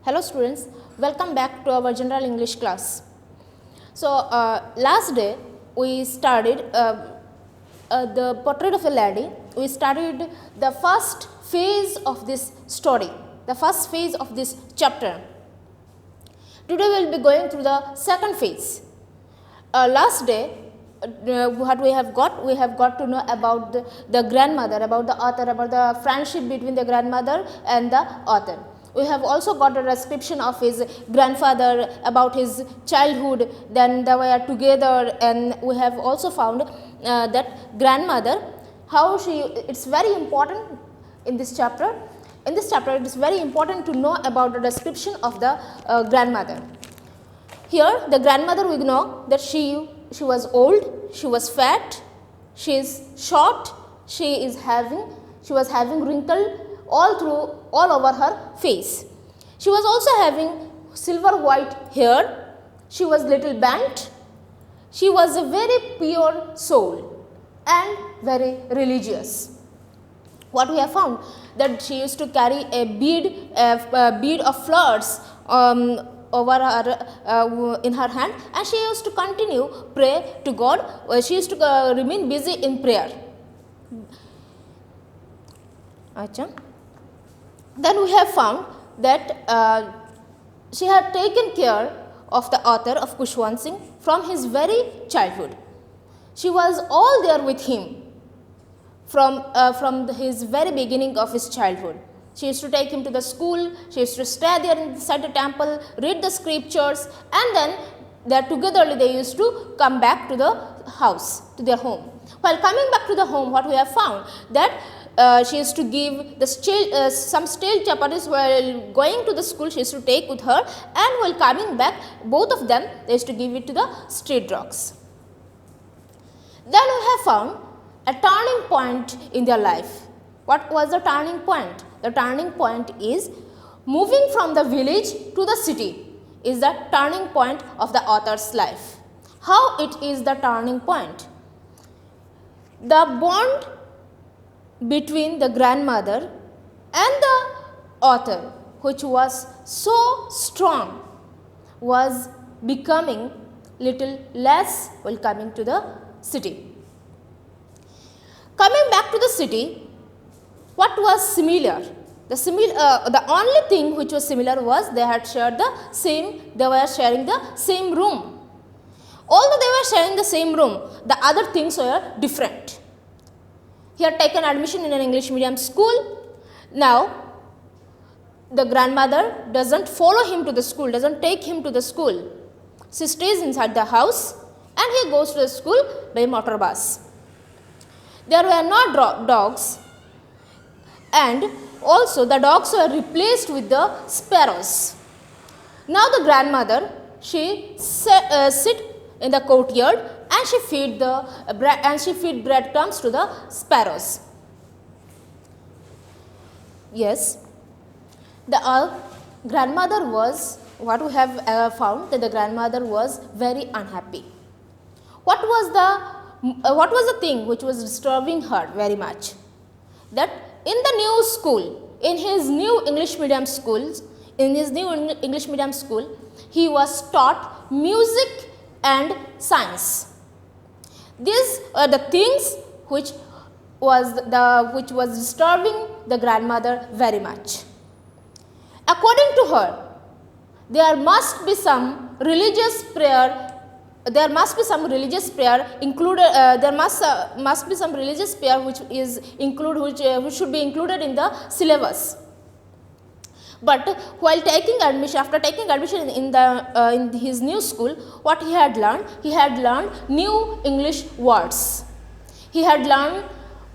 Hello students, welcome back to our general English class. So last day we studied the portrait of a lady. We studied the first phase of this story, the first phase of this chapter. Today we will be going through the second phase. Last day what we have got to know about the grandmother, about the author, about the friendship between the grandmother and the author. We have also got a description of his grandfather, about his childhood, then they were together, and we have also found that grandmother, how she, it's very important in this chapter. In this chapter it is very important to know about the description of the grandmother. Here the grandmother, we know that she was old, she was fat, she is short, she was having wrinkle all over her face. She was also having silver white hair, she was little bent, she was a very pure soul and very religious. What we have found, that she used to carry a bead of flowers over her in her hand, and she used to continue pray to God. She used to remain busy in prayer. Then we have found that she had taken care of the author of Khushwant Singh from his very childhood. She was all there with him from his very beginning of his childhood. She used to take him to the school, she used to stay there inside the temple, read the scriptures, and then together they used to come back to the house, to their home. While coming back to the home, what we have found, that she used to give the some stale chapatis while going to the school, she used to take with her, and while coming back, both of them, they used to give it to the street dogs. Then we have found a turning point in their life. What was the turning point? The turning point is moving from the village to the city is the turning point of the author's life. How it is the turning point? The bond between the grandmother and the author, which was so strong, was becoming little less while coming to the city. Coming back to the city, what was similar? The only thing which was similar was they were sharing the same room. Although they were sharing the same room, the other things were different. He had taken admission in an English medium school. Now, the grandmother doesn't follow him to the school, doesn't take him to the school. She stays inside the house and he goes to the school by motor bus. There were no dogs, and also the dogs were replaced with the sparrows. Now the grandmother, she sit in the courtyard and she feed breadcrumbs to the sparrows. Yes, the grandmother was, what we have found, that the grandmother was very unhappy. What was the thing which was disturbing her very much? That in the new school, in his new English medium school, he was taught music and science. These are the things which was disturbing the grandmother very much. According to her, there must be some religious prayer. There must be some religious prayer included. There must be some religious prayer which should be included in the syllabus. But while taking admission, after taking admission in his new school, what he had learned? He had learned new English words. He had learned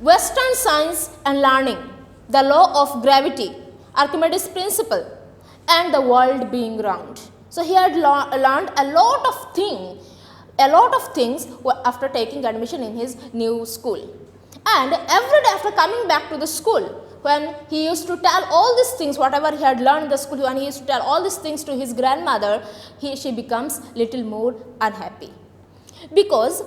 Western science and learning, the law of gravity, Archimedes' principle, and the world being round. So he had learned a lot of things after taking admission in his new school. And every day after coming back to the school, when he used to tell all these things, whatever he had learned in the school, when he used to tell all these things to his grandmother, she becomes little more unhappy. Because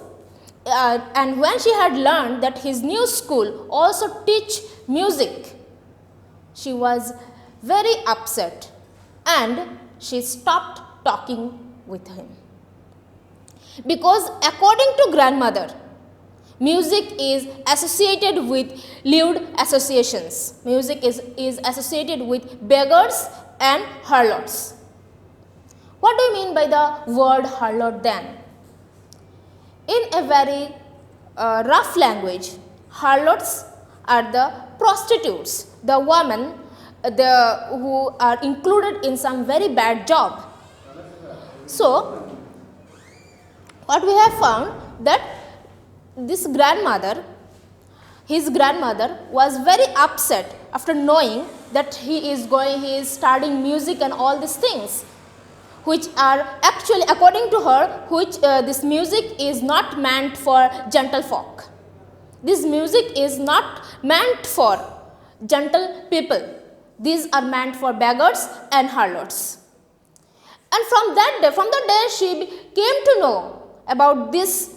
and when she had learned that his new school also teach music, she was very upset. and she stopped talking with him. Because according to grandmother, music is associated with lewd associations. Music is associated with beggars and harlots. What do you mean by the word harlot then? In a very rough language, harlots are the prostitutes, the women who are included in some very bad job. So, what we have found that this grandmother, his grandmother was very upset after knowing that he is studying music and all these things, which are actually, according to her, this music is not meant for gentlefolk. This music is not meant for gentle people. These are meant for beggars and harlots. And from the day she came to know about these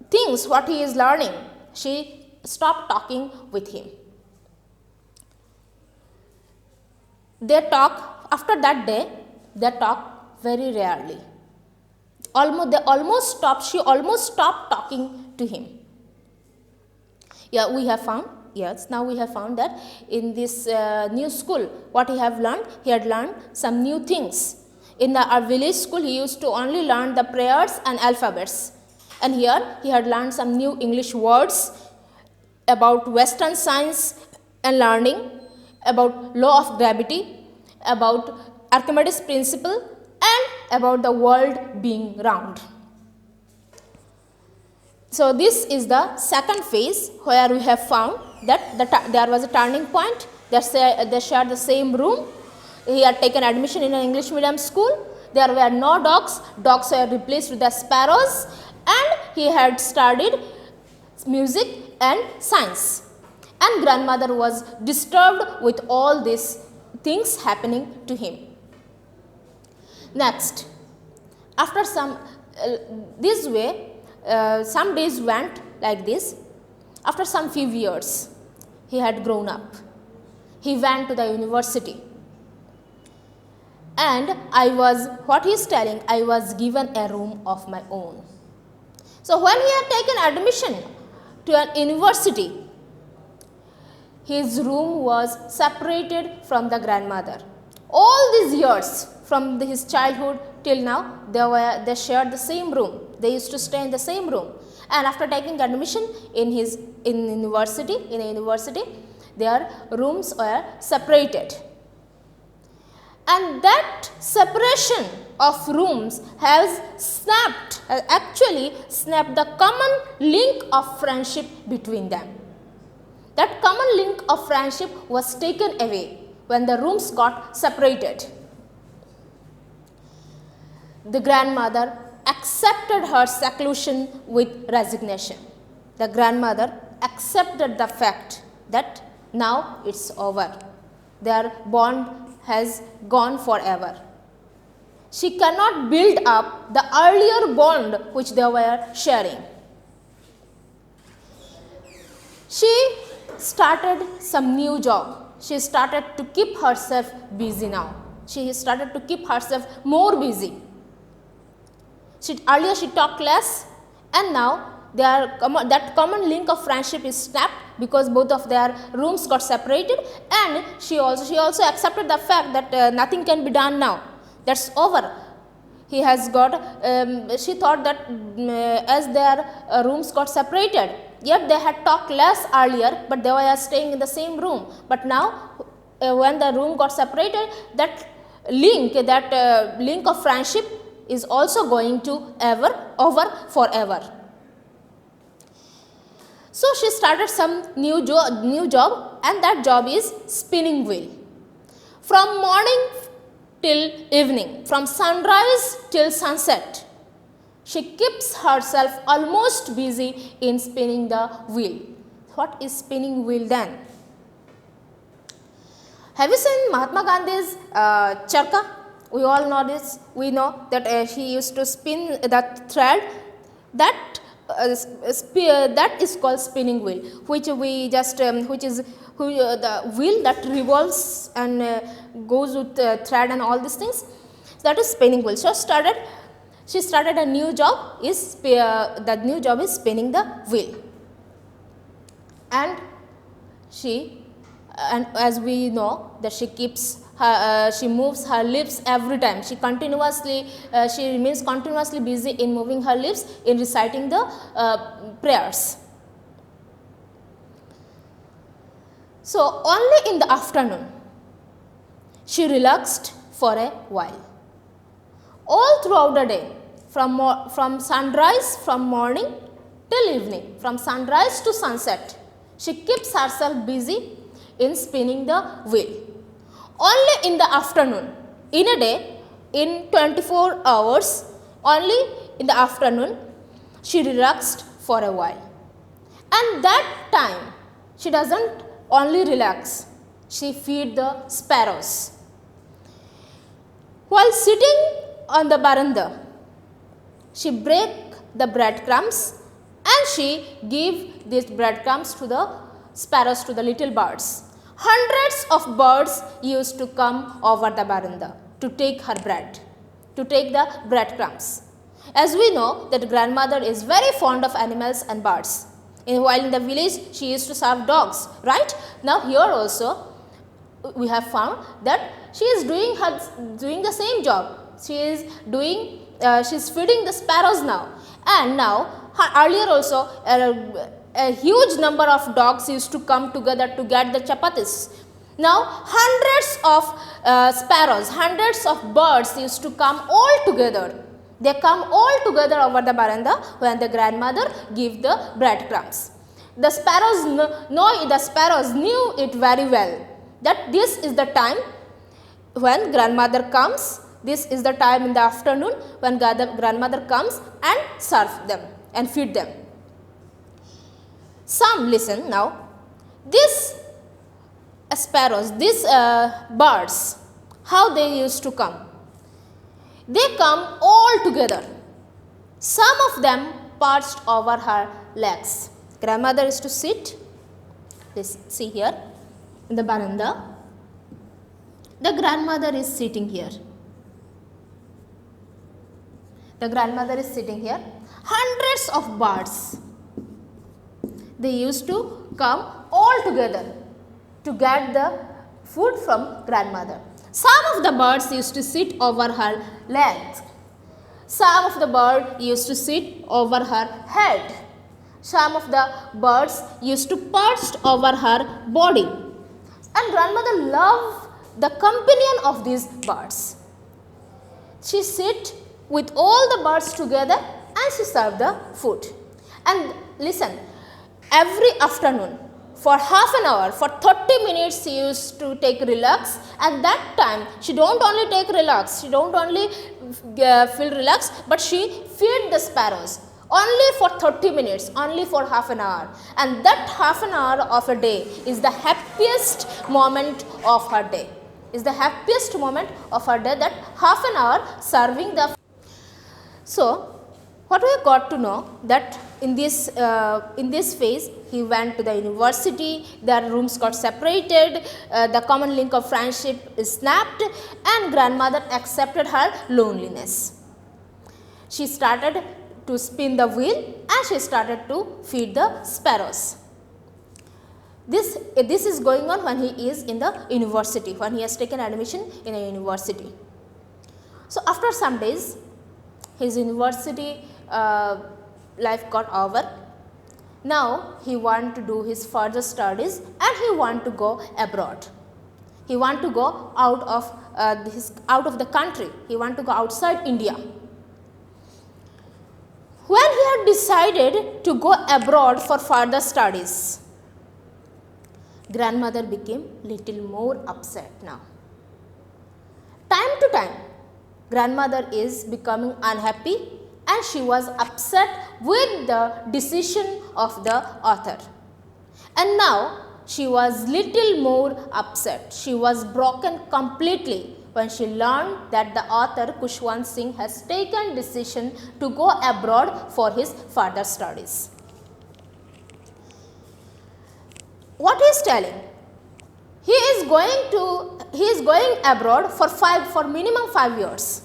things, what he is learning, she stopped talking with him. They talk, after that day, they talk very rarely. She almost stopped talking to him. Yeah, we have found, yes, now we have found that in this new school, what he have learned, he had learned some new things. In our village school, he used to only learn the prayers and alphabets. And here, he had learned some new English words about Western science and learning, about law of gravity, about Archimedes principle, and about the world being round. So, this is the second phase where we have found that there was a turning point. They shared the same room. He had taken admission in an English medium school. There were no dogs. Dogs were replaced with the sparrows. And he had studied music and science. And grandmother was disturbed with all these things happening to him. Next, after some days went like this. After some few years, he had grown up. He went to the university. And what he is telling, I was given a room of my own. So, when he had taken admission to an university, his room was separated from the grandmother. All these years, from his childhood till now, they shared the same room. They used to stay in the same room. And after taking admission in a university, their rooms were separated. And that separation of rooms has actually snapped the common link of friendship between them. That common link of friendship was taken away when the rooms got separated. The grandmother accepted her seclusion with resignation. The grandmother accepted the fact that now it's over. Their bond has gone forever. She cannot build up the earlier bond which they were sharing. She started some new job. She started to keep herself busy now. She started to keep herself more busy. Earlier she talked less, and now that common link of friendship is snapped because both of their rooms got separated, and she also accepted the fact that nothing can be done now. That's over. She thought that as their rooms got separated, yet they had talked less earlier, but they were staying in the same room. But now, when the room got separated, that link of friendship is also going to over forever. So she started some new job, and that job is spinning wheel. From morning till evening, from sunrise till sunset, she keeps herself almost busy in spinning the wheel. What is spinning wheel then? Have you seen Mahatma Gandhi's charka? We all know this. We know that he used to spin that thread. That that is called spinning wheel, which we just which is the wheel that revolves and goes with thread and all these things. That is spinning wheel. So she started a new job. That new job is spinning the wheel, and as we know that she moves her lips every time. She remains continuously busy in moving her lips in reciting the prayers. So only in the afternoon she relaxed for a while. All throughout the day, from sunrise, from morning till evening, from sunrise to sunset, she keeps herself busy in spinning the wheel. Only in the afternoon, in a day, in 24 hours, only in the afternoon, she relaxed for a while. And that time, she doesn't only relax, she feeds the sparrows. While sitting on the veranda, she break the breadcrumbs and she give these breadcrumbs to the sparrows, to the little birds. Hundreds of birds used to come over the veranda to take her bread, to take the breadcrumbs. As we know that grandmother is very fond of animals and birds. While in the village she used to serve dogs, right? Now here also we have found that she is doing the same job. She is feeding the sparrows now, and now earlier also a huge number of dogs used to come together to get the chapatis. Now hundreds of sparrows, hundreds of birds used to come all together. They come all together over the veranda when the grandmother give the breadcrumbs. The sparrows knew it very well that this is the time when grandmother comes. This is the time in the afternoon when grandmother comes and serve them and feed them. Some listen now. These sparrows, these birds, how they used to come? They come all together. Some of them perched over her legs. Grandmother is to sit. Please see here in the veranda. The grandmother is sitting here. The grandmother is sitting here. Hundreds of birds, they used to come all together to get the food from grandmother. Some of the birds used to sit over her legs. Some of the birds used to sit over her head. Some of the birds used to perch over her body. And grandmother loved the companion of these birds. She sit with all the birds together and she served the food. And listen, every afternoon for half an hour, for 30 minutes she used to take relax, and that time she don't only take relax, she don't only feel relaxed, but she feed the sparrows only for 30 minutes, only for half an hour. And that half an hour of a day is the happiest moment of her day. Is the happiest moment of her day, that half an hour serving the. So what we got to know that in this phase he went to the university, their rooms got separated, the common link of friendship is snapped, and grandmother accepted her loneliness. She started to spin the wheel and she started to feed the sparrows. This is going on when he is in the university, when he has taken admission in a university. So after some days, his university life got over. Now he want to do his further studies and he want to go abroad. He want to go out of the country. He want to go outside India. When he had decided to go abroad for further studies, grandmother became little more upset now. Time to time, grandmother is becoming unhappy and she was upset with the decision of the author. And now she was little more upset. She was broken completely when she learned that the author Khushwant Singh has taken decision to go abroad for his further studies. What he is telling? He is going abroad for minimum 5 years.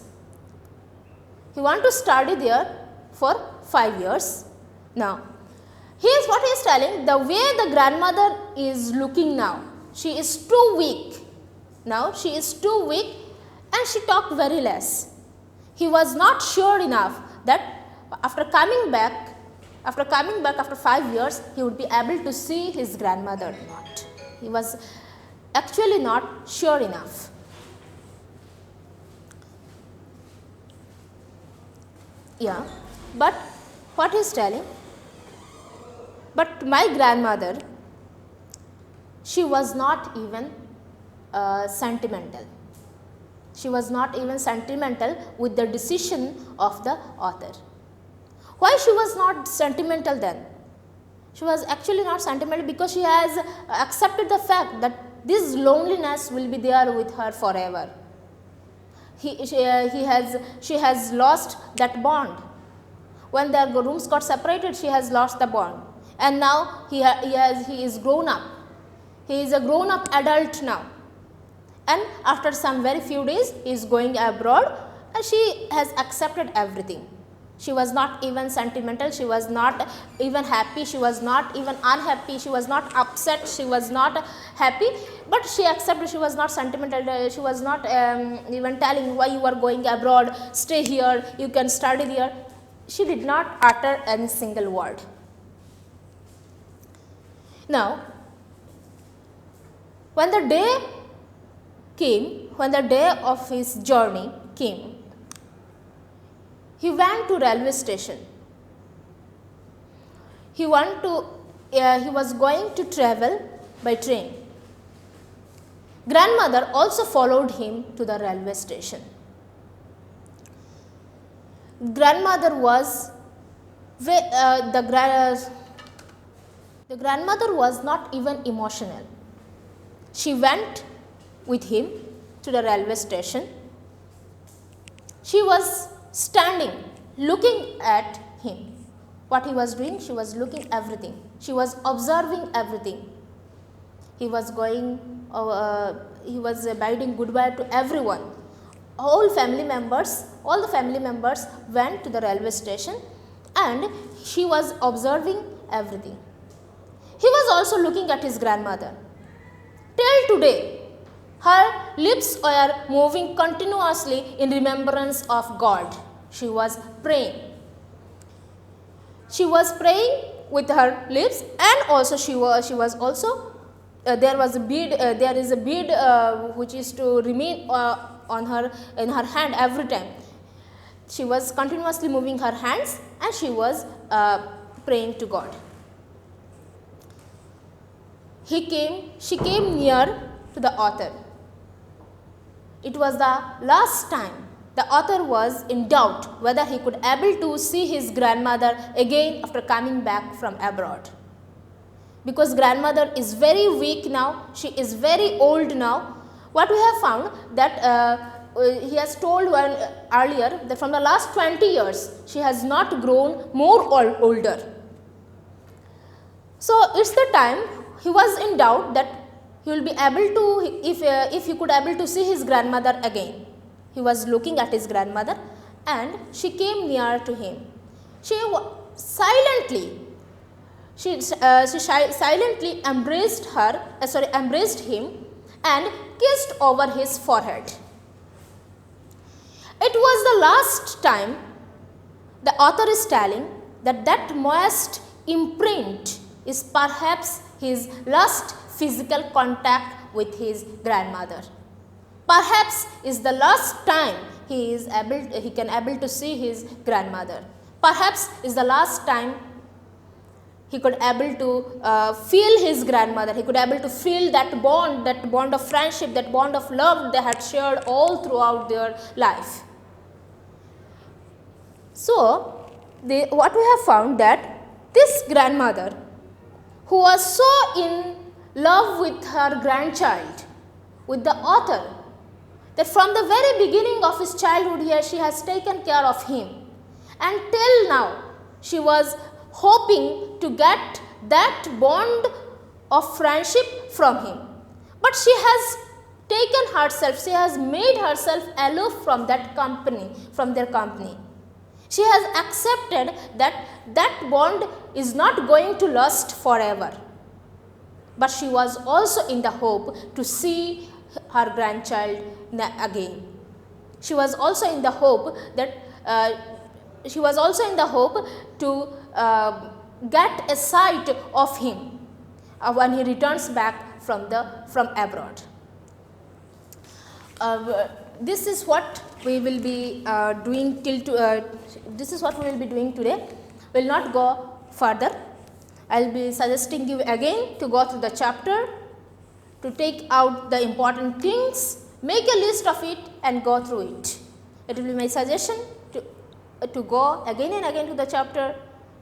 He want to study there for 5 years. Now, here's what he is telling, the way the grandmother is looking now, she is too weak. Now, she is too weak and she talked very less. He was not sure enough that after coming back after 5 years, he would be able to see his grandmother or not. He was actually not sure enough. Yeah, but what he is telling? But my grandmother, she was not even sentimental. She was not even sentimental with the decision of the author. Why she was not sentimental then? She was actually not sentimental because she has accepted the fact that this loneliness will be there with her forever. She has lost that bond. When their rooms got separated, she has lost the bond. And now he is grown up. He is a grown up adult now. And after some very few days, he is going abroad and she has accepted everything. She was not even sentimental, she was not even happy, she was not even unhappy, she was not upset, she was not happy, but she accepted, she was not sentimental, she was not even telling why you are going abroad, stay here, you can study here. She did not utter any single word. Now, when the day of his journey came, he went to railway station. He was going to travel by train. Grandmother also followed him to the railway station. Grandmother was the grandmother was not even emotional. She went with him to the railway station. She was standing, looking at him. What he was doing, she was looking everything. She was observing everything. He was bidding goodbye to everyone. All the family members went to the railway station and she was observing everything. He was also looking at his grandmother. Till today, her lips were moving continuously in remembrance of God. She was praying. She was praying with her lips, and also she was also there is a bead which is to remain in her hand every time. She was continuously moving her hands and she was praying to God. She came near to the author. It was the last time the author was in doubt whether he could able to see his grandmother again after coming back from abroad. Because grandmother is very weak now, she is very old now. What we have found that he has told earlier that from the last 20 years she has not grown more older. So it's the time he was in doubt that he will be able to, if he could able to see his grandmother again. He was looking at his grandmother and she came near to him. She silently embraced him and kissed over his forehead. It was the last time. The author is telling that moist imprint is perhaps his last physical contact with his grandmother. Perhaps is the last time he can able to see his grandmother. Perhaps is the last time he could able to feel his grandmother. He could able to feel that bond of friendship, that bond of love they had shared all throughout their life. So, what we have found that this grandmother, who was so in love with her grandchild, with the author, that from the very beginning of his childhood here she has taken care of him, and till now she was hoping to get that bond of friendship from him. But she has taken herself, she has made herself aloof from that company, from their company. She has accepted that that bond is not going to last forever. But she was also in the hope to see her grandchild again. She was also in the hope that to get a sight of him when he returns back from abroad. This is what we will be doing this is what we will be doing today. We will not go further. I will be suggesting you again to go through the chapter, to take out the important things, make a list of it and go through it. It will be my suggestion to go again and again to the chapter,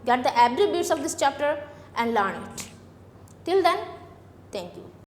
get the every bits of this chapter and learn it. Till then, thank you.